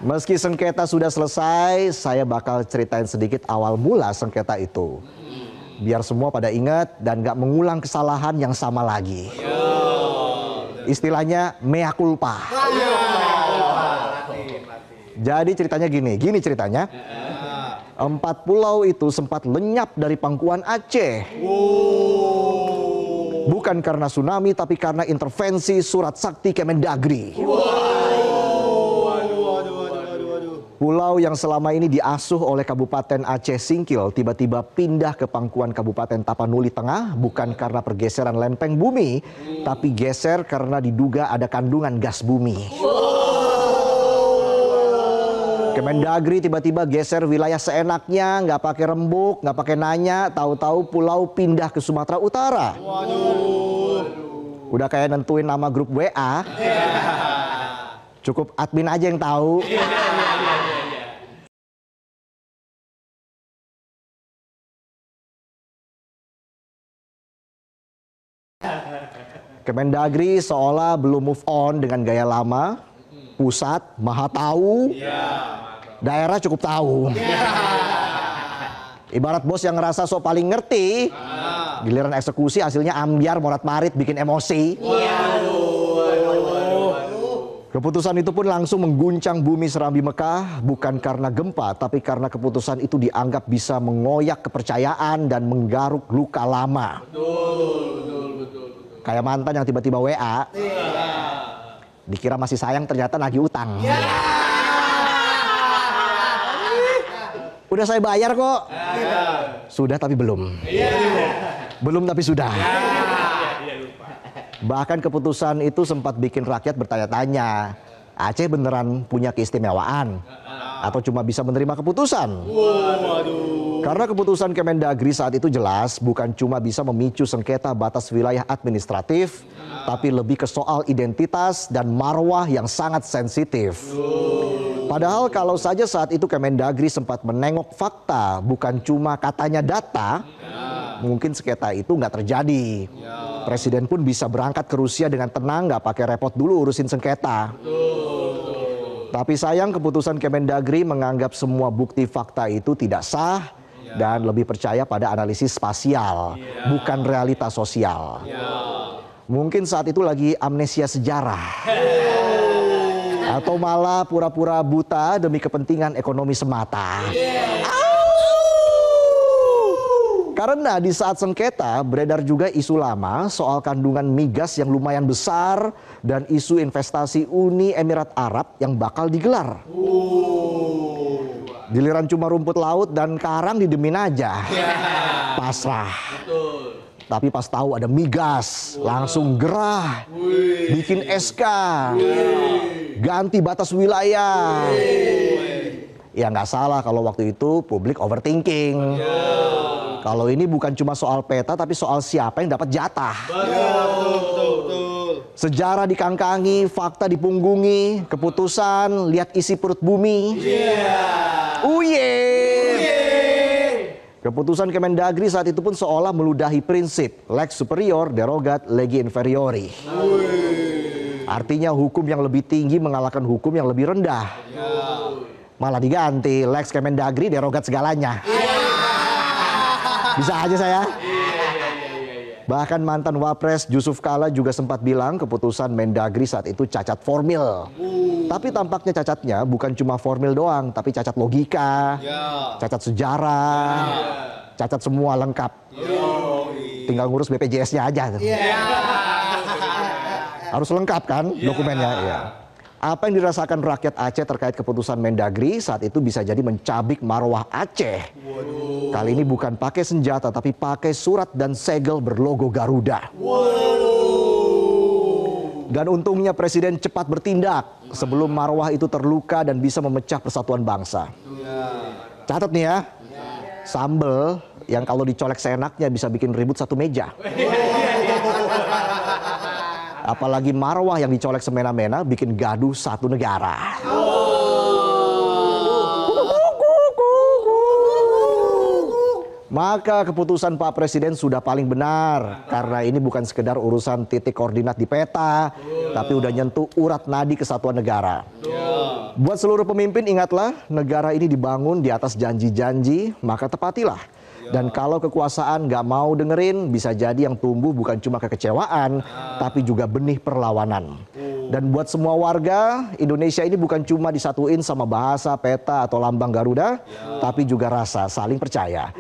Meski sengketa sudah selesai, saya bakal ceritain sedikit awal mula sengketa itu. Biar semua pada ingat dan gak mengulang kesalahan yang sama lagi. Istilahnya mea culpa. Jadi ceritanya gini ceritanya. 4 pulau itu sempat lenyap dari pangkuan Aceh. Bukan karena tsunami, tapi karena intervensi surat sakti Kemendagri. Pulau yang selama ini diasuh oleh Kabupaten Aceh Singkil tiba-tiba pindah ke pangkuan Kabupaten Tapanuli Tengah bukan karena pergeseran lempeng bumi, tapi geser karena diduga ada kandungan gas bumi. Kemendagri tiba-tiba geser wilayah seenaknya, nggak pakai rembuk, nggak pakai nanya, tahu-tahu pulau pindah ke Sumatera Utara. Udah kayak nentuin nama grup WA. Cukup admin aja yang tahu. Kemendagri seolah belum move on dengan gaya lama. Pusat maha tahu, daerah cukup tahu. Ibarat bos yang ngerasa so paling ngerti, giliran eksekusi hasilnya ambiar morat marit bikin emosi. Keputusan itu pun langsung mengguncang bumi Serambi Mekah, bukan karena gempa, tapi karena keputusan itu dianggap bisa mengoyak kepercayaan dan menggaruk luka lama. Kayak mantan yang tiba-tiba WA, dikira masih sayang, ternyata nagih utang. Udah saya bayar kok. Sudah tapi belum. Belum tapi sudah. Bahkan keputusan itu sempat bikin rakyat bertanya-tanya, Aceh beneran punya keistimewaan atau cuma bisa menerima keputusan? Karena keputusan Kemendagri saat itu jelas bukan cuma bisa memicu sengketa batas wilayah administratif, tapi lebih ke soal identitas dan marwah yang sangat sensitif. Padahal kalau saja saat itu Kemendagri sempat menengok fakta, bukan cuma katanya data, mungkin sengketa itu nggak terjadi. Presiden pun bisa berangkat ke Rusia dengan tenang, nggak pakai repot dulu urusin sengketa. Tapi sayang keputusan Kemendagri menganggap semua bukti fakta itu tidak sah dan lebih percaya pada analisis spasial, bukan realitas sosial. Mungkin saat itu lagi amnesia sejarah. Atau malah pura-pura buta demi kepentingan ekonomi semata. Karena di saat sengketa beredar juga isu lama soal kandungan migas yang lumayan besar dan isu investasi Uni Emirat Arab yang bakal digelar. Giliran cuma rumput laut dan karang didemin aja. Pasrah. Tapi pas tahu ada migas, langsung gerah, bikin SK, ganti batas wilayah. Ya nggak salah kalau waktu itu publik overthinking. Kalau ini bukan cuma soal peta, tapi soal siapa yang dapat jatah. Sejarah dikangkangi, fakta dipunggungi, keputusan lihat isi perut bumi. Keputusan Kemendagri saat itu pun seolah meludahi prinsip lex superior derogat legi inferiori. Artinya hukum yang lebih tinggi mengalahkan hukum yang lebih rendah. Malah diganti lex Kemendagri derogat segalanya. Bisa aja saya. Bahkan mantan Wapres Yusuf Kala juga sempat bilang keputusan Mendagri saat itu cacat formil. Tapi tampaknya cacatnya bukan cuma formil doang, tapi cacat logika, cacat sejarah, cacat semua lengkap. Tinggal ngurus BPJS-nya aja. Harus lengkap kan dokumennya. Ya. Apa yang dirasakan rakyat Aceh terkait keputusan Mendagri saat itu bisa jadi mencabik marwah Aceh. Kali ini bukan pakai senjata tapi pakai surat dan segel berlogo Garuda. Dan untungnya Presiden cepat bertindak sebelum marwah itu terluka dan bisa memecah persatuan bangsa. Catat nih ya, sambel yang kalau dicolek seenaknya bisa bikin ribut satu meja. Apalagi marwah yang dicolek semena-mena bikin gaduh satu negara. Maka keputusan Pak Presiden sudah paling benar. Karena ini bukan sekedar urusan titik koordinat di peta, tapi udah nyentuh urat nadi kesatuan negara. Buat seluruh pemimpin, ingatlah, negara ini dibangun di atas janji-janji, maka tepatilah. Dan kalau kekuasaan nggak mau dengerin, bisa jadi yang tumbuh bukan cuma kekecewaan, tapi juga benih perlawanan. Dan buat semua warga, Indonesia ini bukan cuma disatuin sama bahasa, peta, atau lambang Garuda, tapi juga rasa saling percaya.